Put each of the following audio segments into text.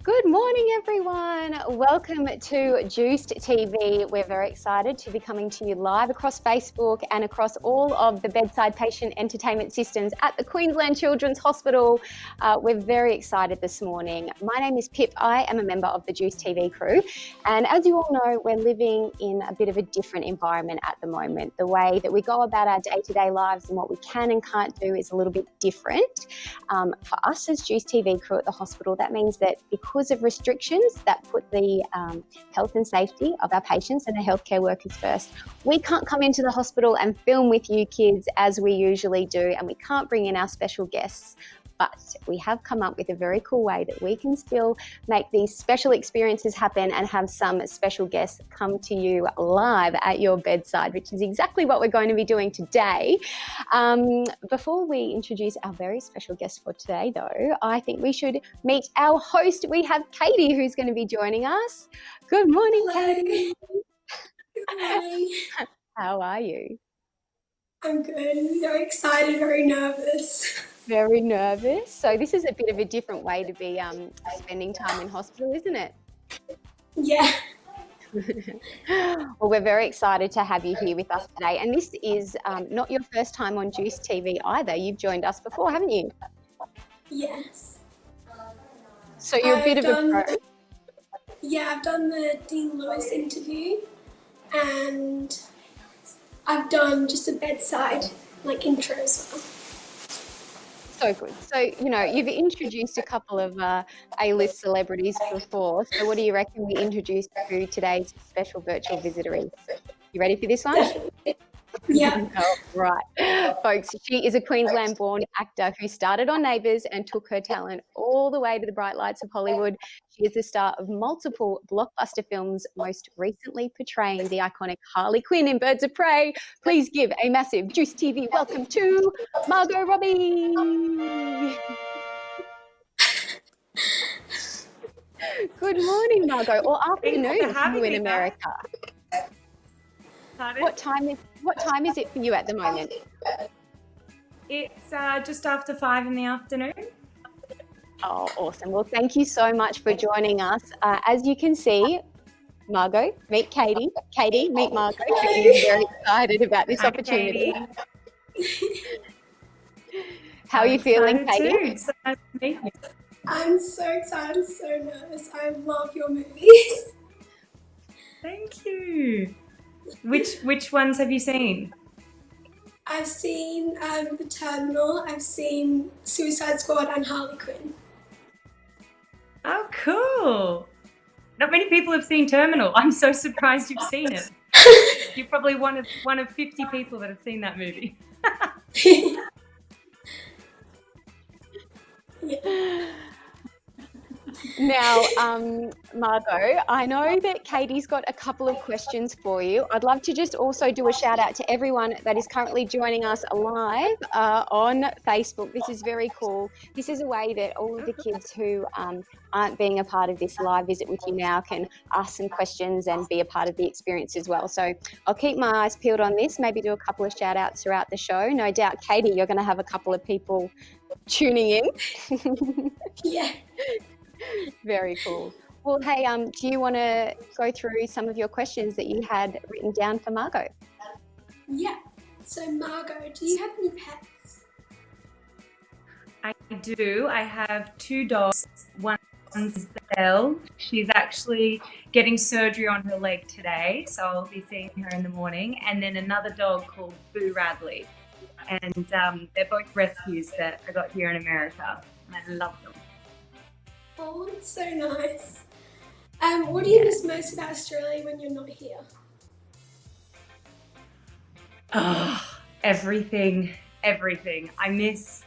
Good morning, everyone. Welcome to Juiced TV. We're very excited to be coming to you live across Facebook and across all of the bedside patient entertainment systems at the Queensland Children's Hospital. We're very excited this morning. My name is Pip. I am a member of the Juiced TV crew. And as you all know, we're living in a bit of a different environment at the moment. The way that we go about our day-to-day lives and what we can and can't do is a little bit different. For us as Juiced TV crew at the hospital, that means that because of restrictions that put the health and safety of our patients and the healthcare workers first, we can't come into the hospital and film with you kids as we usually do, and we can't bring in our special guests. But we have come up with a very cool way that we can still make these special experiences happen and have some special guests come to you live at your bedside, which is exactly what we're going to be doing today. Before we introduce our very special guest for today, though, I think we should meet our host. We have Katie, who's going to be joining us. Good morning, Hello. Katie. Good morning. How are you? I'm good. Very excited, very nervous. Very nervous. So this is a bit of a different way to be spending time in hospital, isn't it? Yeah. Well, we're very excited to have you here with us today. And this is not your first time on Juice TV either. You've joined us before, haven't you? Yes. So you're a bit of a pro. Yeah, I've done the Dean Lewis interview and I've done just a bedside intro as well. So good. So, you've introduced a couple of A-list celebrities before. So what do you reckon we introduce to today's special virtual visitor is? You ready for this one? Definitely. Yeah. Oh, right. Folks, she is a Queensland-born actor who started on Neighbours and took her talent all the way to the bright lights of Hollywood. She is the star of multiple blockbuster films, most recently portraying the iconic Harley Quinn in Birds of Prey. Please give a massive Juice TV welcome to Margot Robbie. Good morning, Margot, or afternoon for you in America. What time is it for you at the moment? It's just after 5 in the afternoon. Oh, awesome. Well, thank you so much for joining us. As you can see, Margot, meet Katie. Katie, meet Margot. Katie's very excited about this opportunity. How are you feeling, Katie? So nice to meet you. I'm so excited, so nervous. I love your movies. Thank you. Which ones have you seen? I've seen The Terminal, I've seen Suicide Squad and Harley Quinn. Oh, cool. Not many people have seen Terminal. I'm so surprised you've seen it. You're probably one of 50 people that have seen that movie. Yeah. Now, Margot, I know that Katie's got a couple of questions for you. I'd love to just also do a shout out to everyone that is currently joining us live on Facebook. This is very cool. This is a way that all of the kids who aren't being a part of this live visit with you now can ask some questions and be a part of the experience as well. So I'll keep my eyes peeled on this, maybe do a couple of shout outs throughout the show. No doubt, Katie, you're going to have a couple of people tuning in. Yeah. Very cool. Well, hey, do you want to go through some of your questions that you had written down for Margot? Yeah. So Margot, do you have any pets? I do. I have 2 dogs. One's Belle. She's actually getting surgery on her leg today, so I'll be seeing her in the morning. And then another dog called Boo Radley. And they're both rescues that I got here in America. And I love them. Oh, it's so nice. What do you miss most about Australia when you're not here? Oh, everything. I miss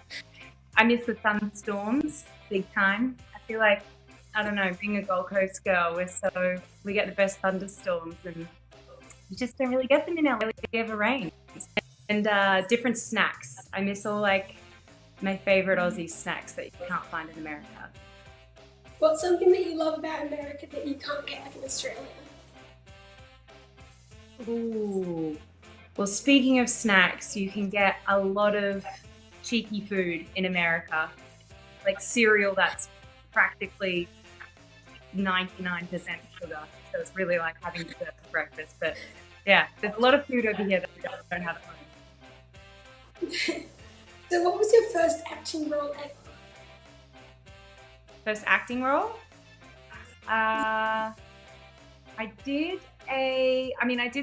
the thunderstorms big time. I feel like, I don't know, being a Gold Coast girl, we get the best thunderstorms and you just don't really get them in LA. They ever rain. And different snacks. I miss all my favorite Aussie snacks that you can't find in America. What's something that you love about America that you can't get in Australia? Ooh. Well, speaking of snacks, you can get a lot of cheeky food in America, like cereal that's practically 99% sugar. So it's really like having dessert for breakfast. But yeah, there's a lot of food over here that we don't have at home. So what was your first acting role ever? First acting role? I did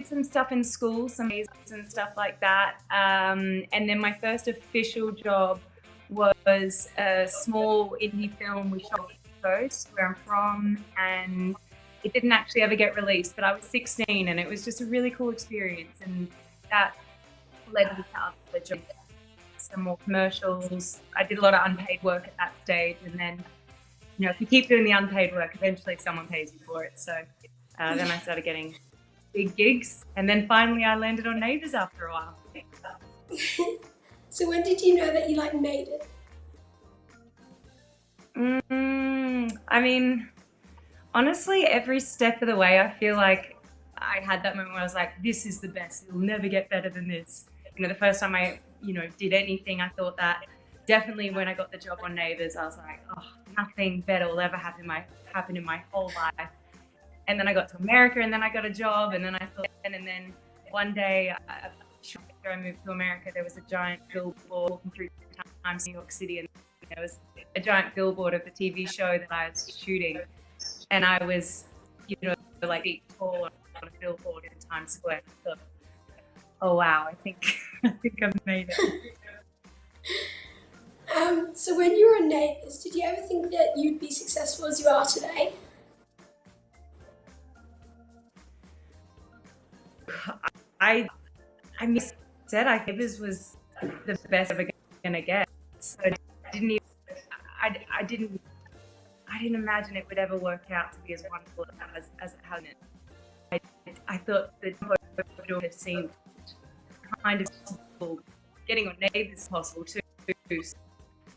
some stuff in school, some plays and stuff like that. And then my first official job was a small indie film we shot on the coast where I'm from, and it didn't actually ever get released, but I was 16 and it was just a really cool experience, and that led me to other jobs, some more commercials. I did a lot of unpaid work at that stage, and then, you know, if you keep doing the unpaid work, eventually someone pays you for it. So then I started getting big gigs, and then finally I landed on Neighbours after a while. So when did you know that you made it? I mean, honestly, every step of the way, I feel like I had that moment where I was like, this is the best. It'll never get better than this. You know, the first time I, did anything, I thought that. Definitely when I got the job on Neighbours, I was like, oh, nothing better will ever happen in my whole life. And then I got to America, and then I got a job, and then I thought, and then one day, after I moved to America, there was a giant billboard walking through Times, New York City, and there was a giant billboard of the TV show that I was shooting, and I was, feet tall on a billboard in Times Square. I thought, oh wow, I think I've made it. So when you were on Neighbours, did you ever think that you'd be successful as you are today? I said Neighbours was the best I'm ever gonna get. So I didn't imagine it would ever work out to be as wonderful as it has been. I thought the would have seemed kind of possible. Getting on Neighbours is possible too.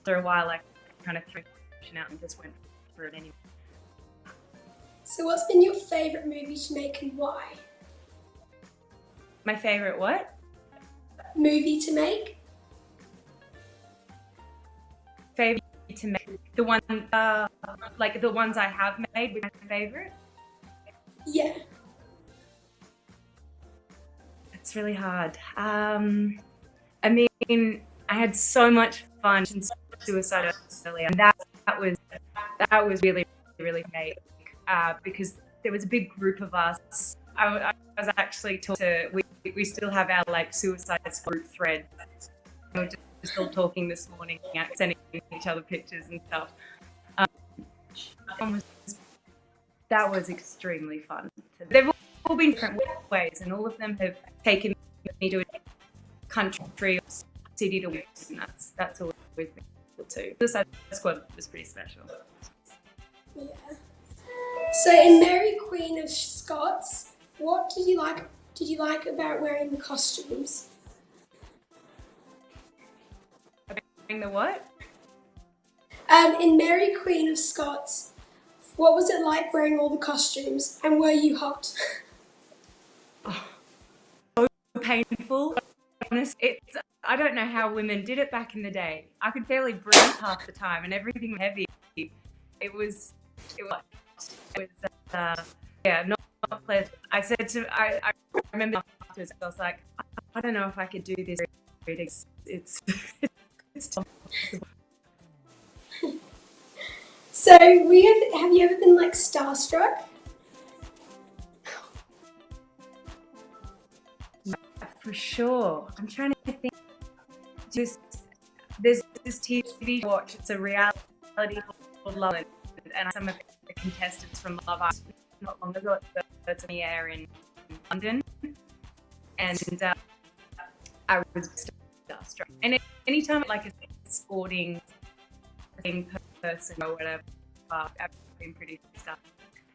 For a while, I kind of threw it out and just went for it anyway. So what's been your favourite movie to make, and why? My favourite what? Movie to make? Favourite to make? The one, the ones I have made with my favourite? Yeah. It's really hard. I mean, I had so much fun in Suicide earlier, and that was really, really great because there was a big group of us. I was actually we still have our Suicide group thread. We were just all talking this morning, sending each other pictures and stuff. That was extremely fun. They've all been different ways, and all of them have taken me to a country, city to win, and that's always been cool too. The squad was pretty special. Yeah. So in Mary Queen of Scots, what did you like about wearing the costumes? Wearing the what? In Mary Queen of Scots, what was it like wearing all the costumes, and were you hot? So painful. I don't know how women did it back in the day. I could barely breathe half the time, and everything was heavy. It was not pleasant. I remember afterwards, I was like, I don't know if I could do this. It's tough. So have you ever been starstruck? For sure. I'm trying to think. There's this TV watch. It's a reality called Love, and some of the contestants from Love Island not long ago. It's on the air in London, and I was starstruck. And anytime a sporting person or whatever, I've been pretty stuck.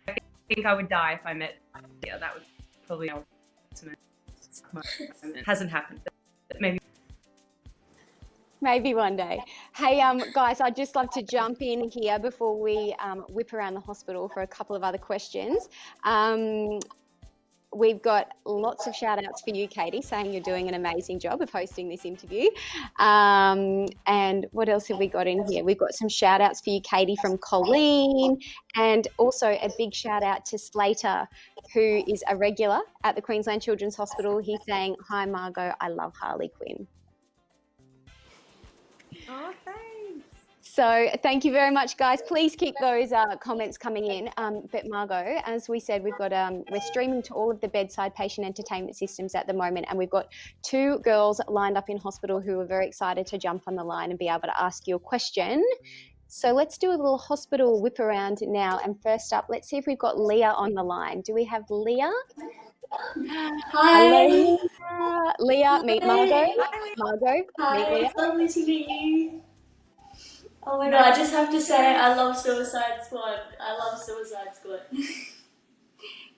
I think I would die if I met. Yeah, that would probably be ultimate. It hasn't happened, but maybe one day. Hey, guys, I'd just love to jump in here before we whip around the hospital for a couple of other questions. we've got lots of shout outs for you, Katie, saying you're doing an amazing job of hosting this interview. And what else have we got in here? We've got some shout outs for you, Katie, from Colleen, and also a big shout out to Slater, who is a regular at the Queensland Children's Hospital. He's saying, "Hi, Margot, I love Harley Quinn." Oh, thanks. So thank you very much, guys. Please keep those comments coming in. But Margot, as we said, we're streaming to all of the bedside patient entertainment systems at the moment, and we've got 2 girls lined up in hospital who are very excited to jump on the line and be able to ask you a question. So let's do a little hospital whip around now. And first up, let's see if we've got Leah on the line. Do we have Leah? Hi. Hello, Leah. Meet Margot. Margot, Hi, meet Leah. it's lovely to meet you. Oh my god, I just have to say I love Suicide Squad. I love Suicide Squad.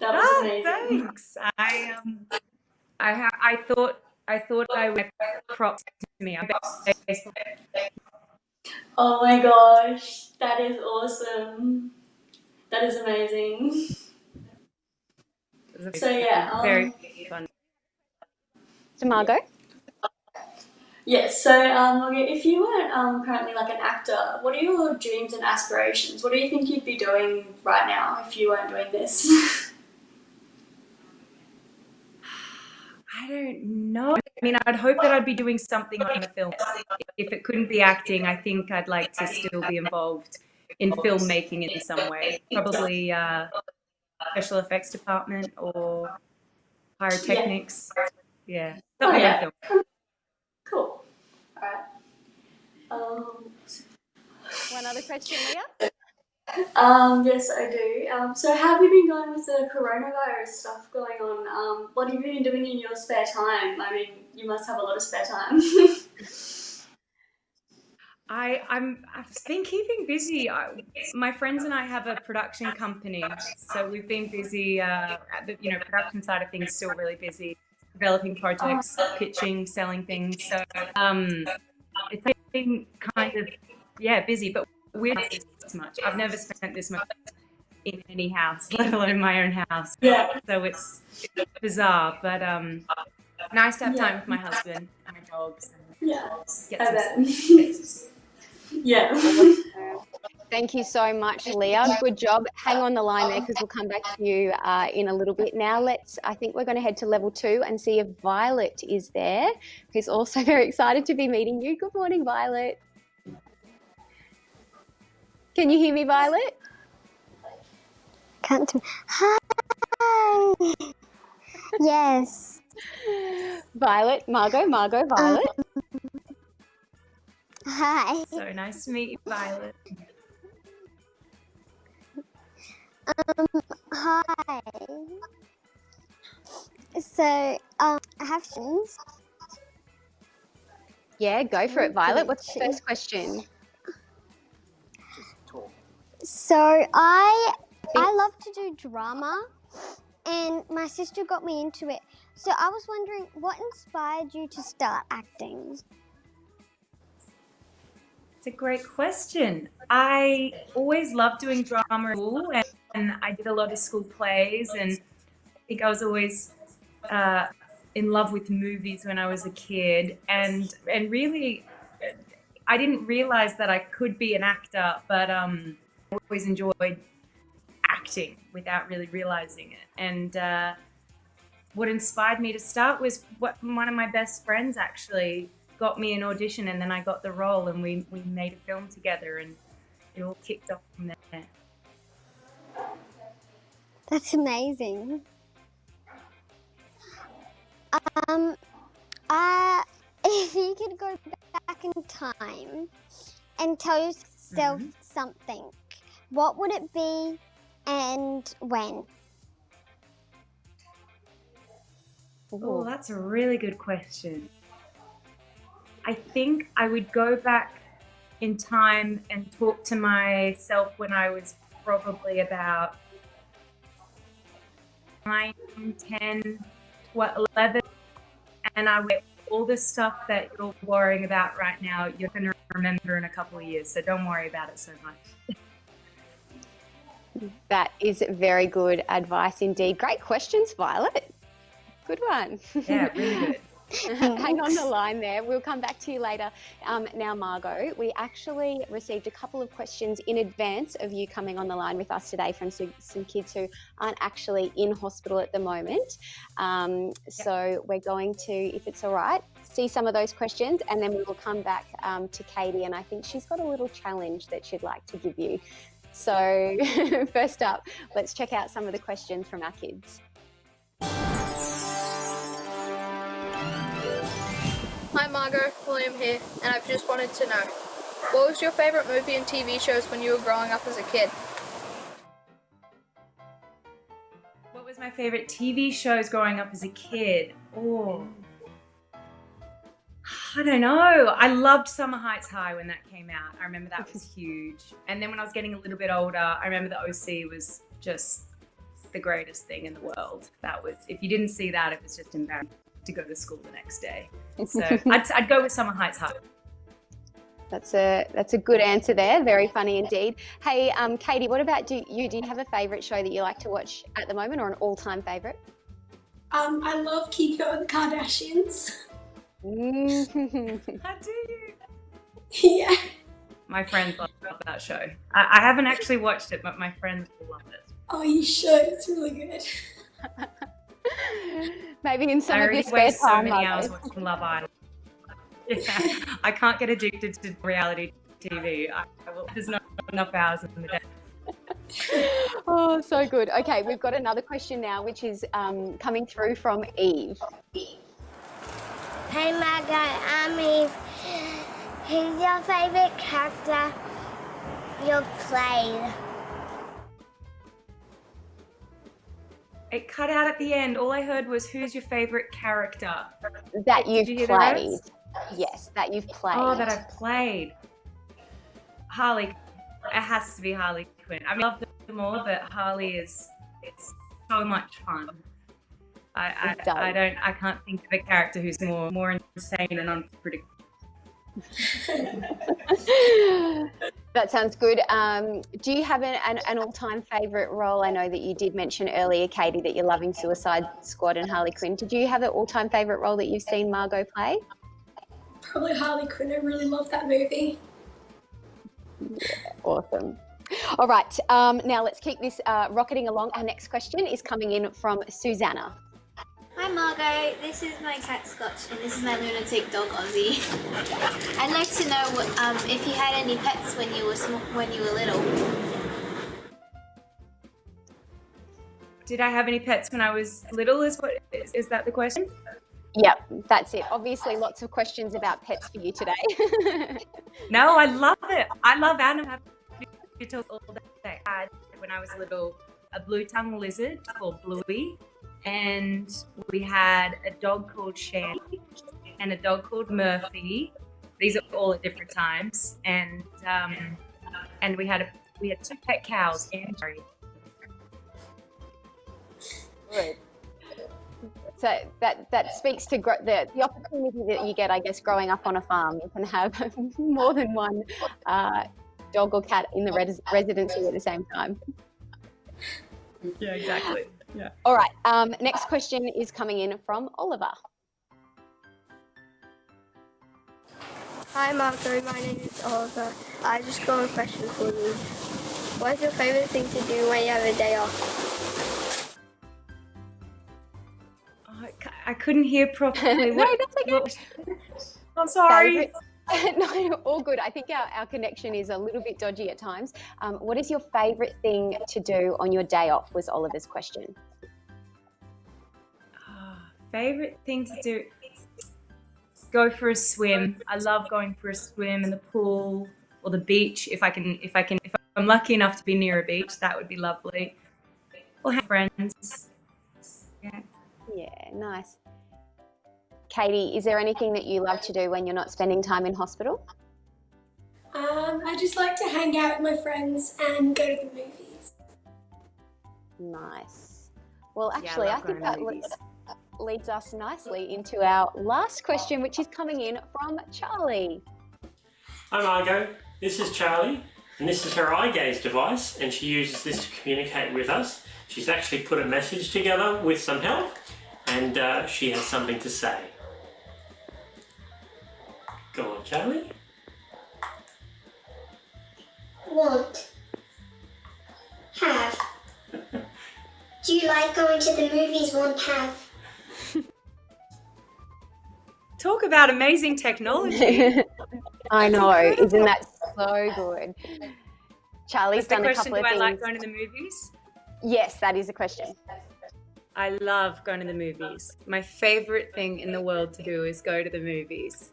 That was amazing. Thanks. I thought I would props to me. Oh my gosh, that is awesome. That is amazing. So yeah, very fun. So Margot. Yes, so Margaret, if you weren't currently like an actor, what are your dreams and aspirations? What do you think you'd be doing right now if you weren't doing this? I don't know. I mean, I'd hope that I'd be doing something on the film. If it couldn't be acting, I think I'd like to still be involved in filmmaking in some way. Probably special effects department or pyrotechnics. Yeah. Something on film. Cool. Alright. One other question, Leah? Yes, I do. So how have you been going with the coronavirus stuff going on? What have you been doing in your spare time? I mean, you must have a lot of spare time. I've been keeping busy. My friends and I have a production company, so we've been busy. At the production side of things, still really busy, developing projects, pitching, selling things. So it's been kind of busy, but we're not this much. I've never spent this much in any house, let alone my own house. Yeah. So it's bizarre, but nice to have time with my husband and my dogs. And get some Yeah. Thank you so much, Leah. Good job. Hang on the line there because we'll come back to you in a little bit. Now I think we're going to head to level 2 and see if Violet is there, who's also very excited to be meeting you. Good morning, Violet. Can you hear me, Violet? Can't. Hi. Yes. Violet, Margot, Violet. Hi. So nice to meet you, Violet. Hi. So, I have questions. Yeah, go for it, Violet. What's the first question? So, I love to do drama, and my sister got me into it. So, I was wondering, what inspired you to start acting? It's a great question. I always loved doing drama at school, and I did a lot of school plays, and I think I was always in love with movies when I was a kid, and really I didn't realize that I could be an actor, but I always enjoyed acting without really realizing it. And what inspired me to start was one of my best friends actually got me an audition, and then I got the role, and we made a film together, and it all kicked off from there. That's amazing. If you could go back in time and tell yourself something, what would it be and when? Oh, that's a really good question. I think I would go back in time and talk to myself when I was probably about 9, 10, 11, and I would all the stuff that you're worrying about right now, you're going to remember in a couple of years, so don't worry about it so much. That is very good advice indeed. Great questions, Violet. Good one. Yeah, really good. Hang on the line there. We'll come back to you later. Now, Margot, we actually received a couple of questions in advance of you coming on the line with us today from some kids who aren't actually in hospital at the moment. So we're going to, if it's all right, see some of those questions, and then we will come back to Katie, and I think she's got a little challenge that she'd like to give you. So first up, let's check out some of the questions from our kids. Hi Margot, William here, and I've just wanted to know, what was your favourite movie and TV shows when you were growing up as a kid? What was my favourite TV shows growing up as a kid? Oh, I don't know. I loved Summer Heights High when that came out. I remember that was huge. And then when I was getting a little bit older, I remember the OC was just the greatest thing in the world. That was, if you didn't see that, it was just embarrassing to go to school the next day. So I'd go with Summer Heights High. That's a good answer there. Very funny indeed. Hey, Katie, what about you? Do you have a favourite show that you like to watch at the moment, or an all-time favourite? I love Keeping Up with the Kardashians. I do. Yeah. My friends love that show. I haven't actually watched it, but my friends love it. Oh, you should. It's really good. Maybe in some I of your already spare waste so time. many hours watching Love Island. Yeah, I can't get addicted to reality TV. There's not enough hours in the day. Oh, so good. Okay, we've got another question now, which is coming through from Eve. Hey Margot, I'm Eve. Who's your favourite character you've played? It cut out at the end. All I heard was, "Who's your favourite character?" That Did you you've hear the played. rest? Yes, that you've played. Oh, that I've played. Harley. It has to be Harley Quinn. I mean, I love them all, but Harley it's so much fun. I can't think of a character who's more insane and unpredictable. That sounds good. Do you have an all-time favourite role? I know that you did mention earlier, Katie, that you're loving Suicide Squad and Harley Quinn. Did you have an all-time favourite role that you've seen Margot play? Probably Harley Quinn. I really love that movie. Yeah, awesome. All right, now let's keep this rocketing along. Our next question is coming in from Susanna. Hi Margot, this is my cat Scotch and this is my lunatic dog Ozzy. I'd like to know if you had any pets when you were little. Did I have any pets when I was little? Is that the question? Yep, that's it. Obviously, lots of questions about pets for you today. No, I love it. I love animals. All day. I had, when I was little, a blue-tongued lizard called Bluey, and we had a dog called Shandy and a dog called Murphy. These are all at different times, and we had 2 pet cows. Good. So that speaks to the opportunity that you get, I guess, growing up on a farm. You can have more than one dog or cat in the residency at the same time. Yeah, exactly. Yeah. All right. Next question is coming in from Oliver. Hi Margot, my name is Oliver. I just got a question for you. What is your favourite thing to do when you have a day off? Oh, I couldn't hear properly. No, that's okay. I'm sorry. No, all good. I think our connection is a little bit dodgy at times. What is your favourite thing to do on your day off, was Oliver's question. Favourite thing to do? Go for a swim. I love going for a swim in the pool or the beach. If I'm lucky enough to be near a beach, that would be lovely. Or have friends. Yeah, nice. Katie, is there anything that you love to do when you're not spending time in hospital? I just like to hang out with my friends and go to the movies. Nice. Well, Yeah, actually, I think that leads us nicely into our last question, which is coming in from Charlie. Hi Margot, this is Charlie. And this is her eye gaze device, and she uses this to communicate with us. She's actually put a message together with some help, and she has something to say. Go on, Charlie. Want. Have. Do you like going to the movies? Want. Have. Talk about amazing technology. I know, isn't that so good? Charlie's done a couple of Do I things. like going to the movies? Yes, that is a question. I love going to the movies. My favorite thing in the world to do is go to the movies.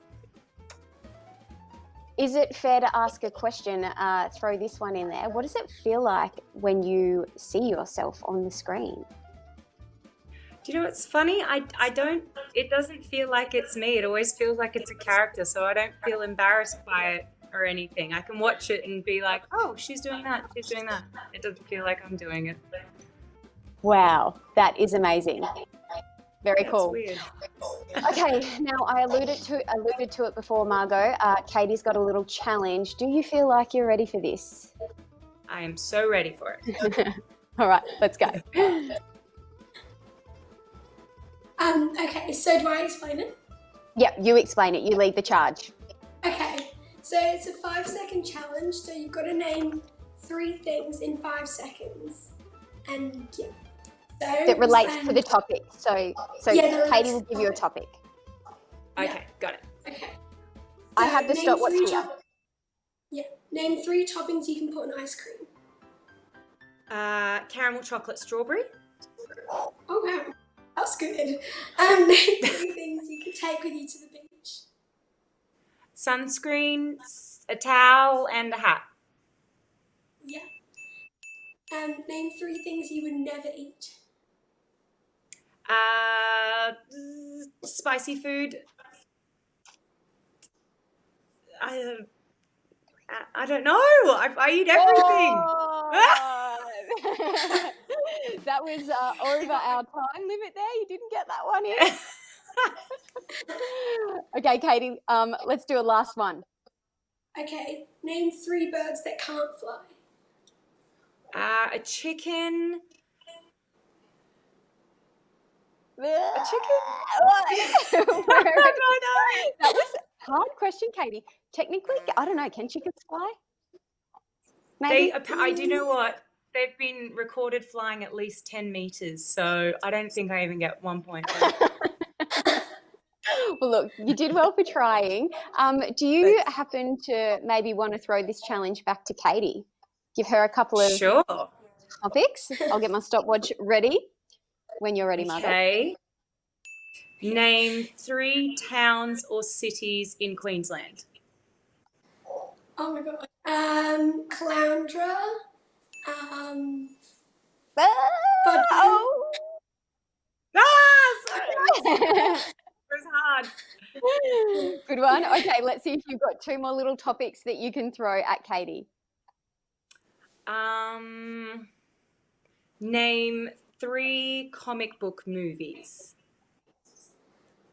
Is it fair to ask a question? Throw this one in there. What does it feel like when you see yourself on the screen? Do you know what's funny? It doesn't feel like it's me. It always feels like it's a character, so I don't feel embarrassed by it or anything. I can watch it and be like, oh, she's doing that, she's doing that. It doesn't feel like I'm doing it. Wow, that is amazing. Very cool. Weird. Okay, now I alluded to it before, Margot. Katie's got a little challenge. Do you feel like you're ready for this? I am so ready for it. All right, let's go. Okay, so do I explain it? Yep, you explain it. You lead the charge. Okay, so it's a 5-second challenge, so you've got to name 3 things in 5 seconds. And yeah. So, That relates to the topic. So Yeah, that Katie relates will give you a topic. Okay, got it. Okay. I have the name stopwatch 3 here. Yeah, name 3 toppings you can put on ice cream. Caramel chocolate strawberry. Oh wow, that's good. Name 3 things you can take with you to the beach. Sunscreen, a towel, and a hat. Yeah. Name 3 things you would never eat. Spicy food. I don't know. I eat everything. Oh! That was over our time limit there. You didn't get that one in. Okay, Katie, let's do a last one. Okay, name 3 birds that can't fly. A chicken. A chicken? I don't know. That was a hard question, Katie. Technically, I don't know. Can chickens fly? Maybe. I do know what. They've been recorded flying at least 10 meters, so I don't think I even get 1 point. Well, look, you did well for trying. Do you happen to maybe want to throw this challenge back to Katie? Give her a couple of topics. I'll get my stopwatch ready when you're ready, Margot. Okay. Name 3 towns or cities in Queensland. Oh my god. Caloundra. It was hard. Good one. Okay, let's see if you've got 2 more little topics that you can throw at Katie. Name 3 comic book movies.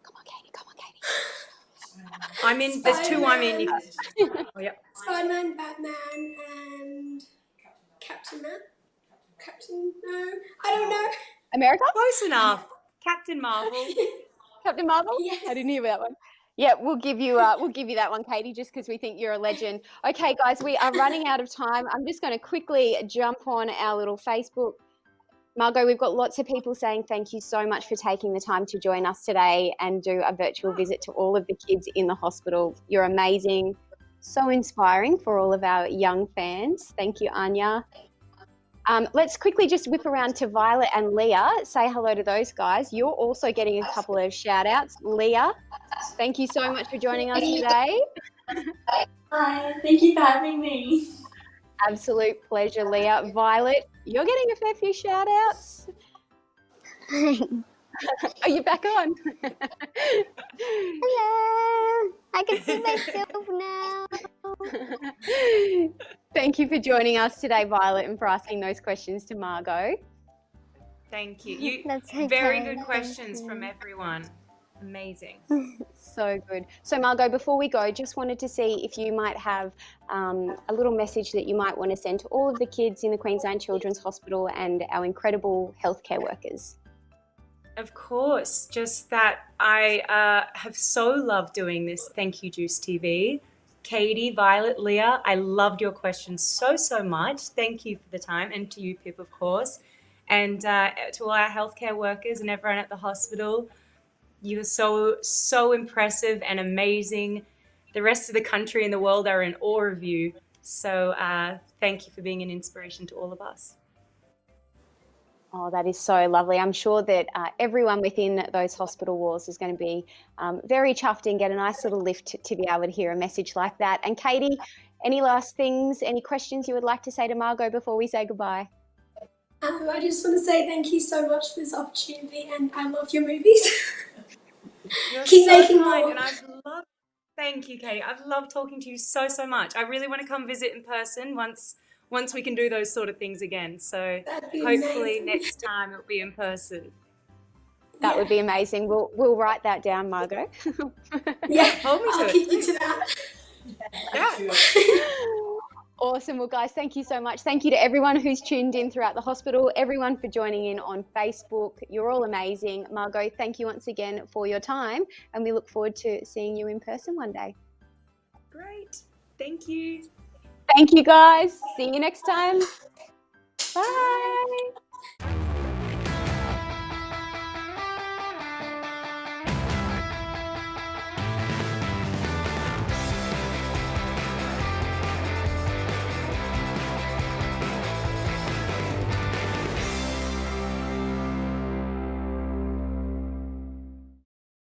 Come on, Katie. I'm in. There's 2 I'm in. Oh, yep. Spider-Man, Batman, and Captain No, I don't know. America? Close enough. Captain Marvel. Captain Marvel? Yeah. I didn't hear that one. Yeah, we'll give you that one, Katie, just because we think you're a legend. Okay, guys, we are running out of time. I'm just going to quickly jump on our little Facebook. Margot, we've got lots of people saying thank you so much for taking the time to join us today and do a virtual visit to all of the kids in the hospital. You're amazing, so inspiring for all of our young fans. Thank you, Anya. Let's quickly just whip around to Violet and Leah. Say hello to those guys. You're also getting a couple of shout outs. Leah, thank you so much for joining us today. Hi, thank you for having me. Absolute pleasure, Leah. Violet, you're getting a fair few shout outs. Are you back on? Hello. I can see myself now. Thank you for joining us today, Violet, and for asking those questions to Margot. Thank you. That's okay. Very good Thank questions you. from everyone. Amazing. So good. So Margot, before we go, just wanted to see if you might have a little message that you might want to send to all of the kids in the Queensland Children's Hospital and our incredible healthcare workers. Of course, just that I have so loved doing this. Thank you, Juice TV. Katie, Violet, Leah, I loved your questions so much. Thank you for the time, and to you, Pip, of course. And to all our healthcare workers and everyone at the hospital, you are so impressive and amazing. The rest of the country and the world are in awe of you. So thank you for being an inspiration to all of us. Oh, that is so lovely. I'm sure that everyone within those hospital walls is going to be very chuffed and get a nice little lift to be able to hear a message like that. And Katie, any last things, any questions you would like to say to Margot before we say goodbye? I just want to say thank you so much for this opportunity, and I love your movies. You're Keep so making kind, more. and thank you, Katie. I've loved talking to you so much. I really want to come visit in person once we can do those sort of things again. So That'd be hopefully amazing. next time it'll be in person. That would be amazing. We'll write that down, Margot. Yeah, Hold me to I'll it. keep you to that. Yeah. Awesome. Well, guys, thank you so much. Thank you to everyone who's tuned in throughout the hospital, everyone for joining in on Facebook. You're all amazing. Margot, thank you once again for your time, and we look forward to seeing you in person one day. Great. Thank you. Thank you, guys. See you next time. Bye.